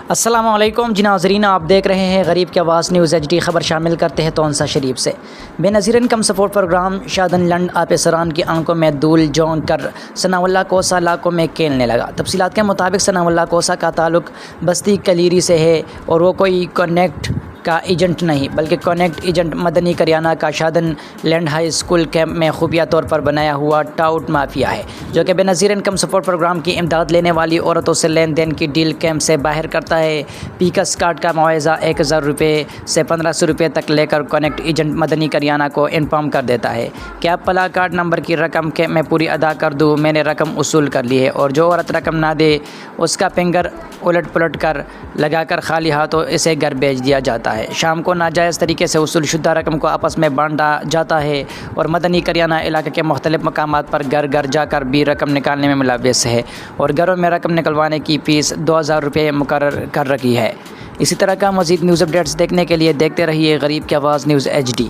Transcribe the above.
अस्सलामुअलैकुम जी नाज़रीन, आप देख रहे हैं गरीब की आवाज़ न्यूज़ HD। ख़बर शामिल करते हैं तौंसा शरीफ से। बेनज़ीर इनकम सपोर्ट प्रोग्राम शादन लंड आप सरान की आंखों में धूल जोन कर सनाउल्लाह कोसा इलाकों में खेलने लगा। तफसीलात के मुताबिक सनाउल्लाह कोसा का ताल्लुक बस्ती कलीरी से है और वो कोई कनेक्ट का एजेंट नहीं बल्कि कनेक्ट एजेंट मदनी करियाना का शादन लैंड हाई स्कूल कैंप में खुफिया तौर पर बनाया हुआ टाउट माफिया है, जो कि बेनज़ीर इनकम सपोर्ट प्रोग्राम की इमदाद लेने वाली औरतों से लेन देन की डील कैंप से बाहर करता है। पीकस कार्ड का मुआवजा 1000 रुपये से 1500 रुपये तक लेकर कनेक्ट एजेंट मदनी करियाना को इन्फॉर्म कर देता है कि आप प्ला कार्ड नंबर की रकम के मैं पूरी अदा कर दूँ, मैंने रकम वसूल कर ली है, और जो औरत रकम ना दे उसका फिंगर उलट पुलट कर लगाकर खाली हाथों इसे घर भेज दिया जाता है। शाम को नाजायज़ तरीके से वसूल शुदा रकम को आपस में बांटा जाता है और मदनी करियाना इलाके के मुख्तलिफ मकामात पर घर घर जाकर भी रकम निकालने में मुलव्वस है और घरों में रकम निकलवाने की फ़ीस 2000 रुपये मुकर्रर कर रखी है। इसी तरह का मज़ीद न्यूज़ अपडेट्स देखने के लिए देखते रहिए गरीब की आवाज़ न्यूज़ HD।